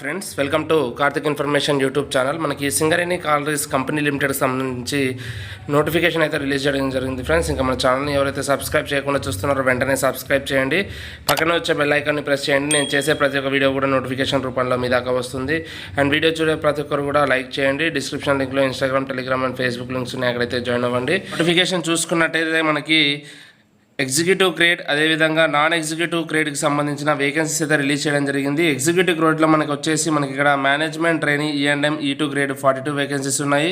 Friends, welcome to Karthik information YouTube channel. మనకి Singareni collieries company లిమిటెడ్కి సంబంధించి నోటిఫికేషన్ అయితే రిలీజ్ చేయడం జరిగింది ఫ్రెండ్స్. ఇంకా మన ఛానల్ని ఎవరైతే సబ్స్క్రైబ్ చేయకుండా చూస్తున్నారో వెంటనే సబ్స్క్రైబ్ చేయండి. పక్కన వచ్చే బెల్ ఐకాన్ని ప్రెస్ చేయండి. నేను చేసే ప్రతి ఒక్క వీడియో కూడా నోటిఫికేషన్ రూపంలో మీ దాకా వస్తుంది. అండ్ వీడియో చూడే ప్రతి ఒక్కరు కూడా లైక్ చేయండి. డిస్క్రిప్షన్ లింక్లో Instagram, Telegram and Facebook links ఉన్నాయి, అక్కడైతే జాయిన్ అవ్వండి. నోటిఫికేషన్ చూసుకున్నట్టయితే మనకి ఎగ్జిక్యూటివ్ గ్రేడ్ అదేవిధంగా నాన్ ఎగ్జిక్యూటివ్ గ్రేడ్కి సంబంధించిన వేకెన్సీస్ అయితే రిలీజ్ చేయడం జరిగింది. ఎగ్జిక్యూటివ్ గ్రేడ్లో మనకి ఇక్కడ management trainee E&M E2 grade 42 vacancies ఉన్నాయి.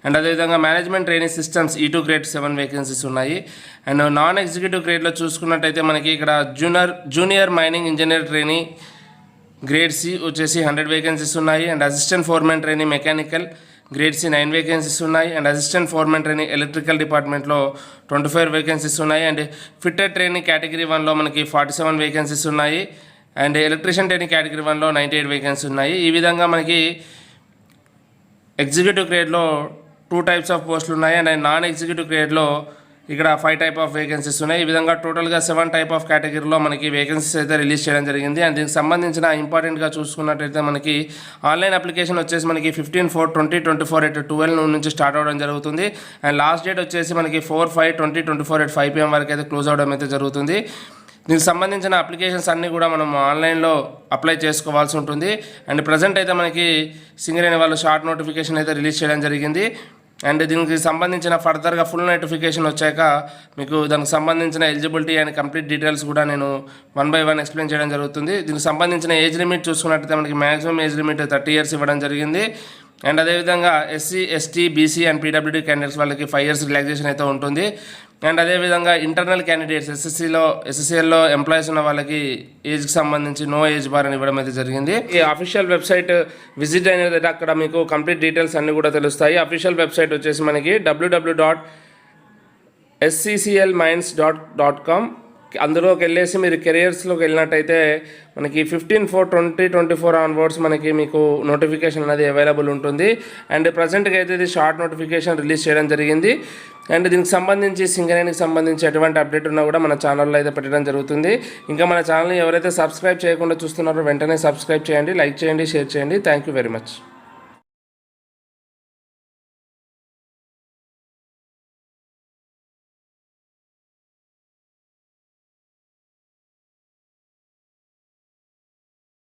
అండ్ అదేవిధంగా management trainee systems E2 grade 7 vacancies ఉన్నాయి. అండ్ నాన్ ఎగ్జిక్యూటివ్ గ్రేడ్లో చూసుకున్నట్టయితే మనకి ఇక్కడ junior mining engineer trainee grade C వచ్చేసి 100 వేకెన్సీస్ ఉన్నాయి. And assistant foreman trainee mechanical grade C 9 vacancies ఉన్నాయి. And assistant foreman trainee electrical డిపార్ట్మెంట్లో 24 వేకెన్సీస్ ఉన్నాయి. అండ్ ఫిట్టర్ ట్రైనీ కేటగిరీ 1లో మనకి 47 వేకెన్సీస్ ఉన్నాయి. And electrician trainee category 1లో 98 vacancies ఉన్నాయి. ఈ విధంగా మనకి ఎగ్జిక్యూటివ్ గ్రేడ్లో 2 టైప్స్ ఆఫ్ పోస్టులు ఉన్నాయి. అండ్ నాన్ ఎగ్జిక్యూటివ్ గ్రేడ్లో ఇక్కడ 5 టైప్ ఆఫ్ వేకెన్సీస్ ఉన్నాయి. ఈ విధంగా టోటల్గా 7 టైప్ ఆఫ్ కేటగిరీలో మనకి వేకెన్సీస్ అయితే రిలీజ్ చేయడం జరిగింది. అండ్ దీనికి సంబంధించిన ఇంపార్టెంట్గా చూసుకున్నట్టయితే మనకి ఆన్లైన్ అప్లికేషన్ వచ్చేసి మనకి 15/4/2024 at 12 noon నుంచి స్టార్ట్ అవ్వడం జరుగుతుంది. అండ్ లాస్ట్ డేట్ వచ్చేసి మనకి 4/5/2024 at 5 PM వరకు అయితే క్లోజ్ అవ్వడం అయితే జరుగుతుంది. దీనికి సంబంధించిన అప్లికేషన్స్ అన్నీ కూడా మనం ఆన్లైన్లో అప్లై చేసుకోవాల్సి ఉంటుంది. అండ్ ప్రజెంట్ అయితే మనకి సింగరేణి వాళ్ళు షార్ట్ నోటిఫికేషన్ అయితే రిలీజ్ చేయడం జరిగింది. అండ్ దీనికి సంబంధించిన ఫర్దర్గా ఫుల్ నోటిఫికేషన్ వచ్చాక మీకు దానికి సంబంధించిన ఎలిజిబిలిటీ అండ్ కంప్లీట్ డీటెయిల్స్ కూడా నేను 1 by 1 ఎక్స్ప్లెయిన్ చేయడం జరుగుతుంది. దీనికి సంబంధించిన ఏజ్ లిమిట్ చూసుకున్నట్టయితే మనకి మ్యాక్సిమం ఏజ్ లిమిట్ 30 years ఇవ్వడం జరిగింది. అండ్ అదేవిధంగా SC, ST, BC and PWD candidates వాళ్ళకి 5 years రిలాక్సేషన్ అయితే ఉంటుంది. అండ్ అదేవిధంగా ఇంటర్నల్ క్యాండిడేట్స్ SSCలో ఎంప్లాయీస్ ఉన్న వాళ్ళకి ఏజ్కి సంబంధించి నో ఏజ్ బార్ అని ఇవ్వడం అయితే జరిగింది. ఈ అఫీషియల్ వెబ్సైట్ విజిట్ అనేది అక్కడ మీకు కంప్లీట్ డీటెయిల్స్ అన్నీ కూడా తెలుస్తాయి. అఫీషియల్ వెబ్సైట్ వచ్చేసి మనకి www.scclmines.com. అందులోకి వెళ్ళేసి మీరు కెరియర్స్లోకి వెళ్ళినట్టయితే మనకి 15/4/2024 ఆన్వర్డ్స్ మనకి మీకు నోటిఫికేషన్ అనేది అవైలబుల్ ఉంటుంది. అండ్ ప్రజెంట్గా అయితే ఇది షార్ట్ నోటిఫికేషన్ రిలీజ్ చేయడం జరిగింది. అండ్ దీనికి సంబంధించి సింగరేణికి సంబంధించి ఎటువంటి అప్డేట్ ఉన్నా కూడా మన ఛానల్లో అయితే పెట్టడం జరుగుతుంది. ఇంకా మన ఛానల్ని ఎవరైతే సబ్స్క్రైబ్ చేయకుండా చూస్తున్నారో వెంటనే సబ్స్క్రైబ్ చేయండి, లైక్ చేయండి, షేర్ చేయండి. Thank you very much.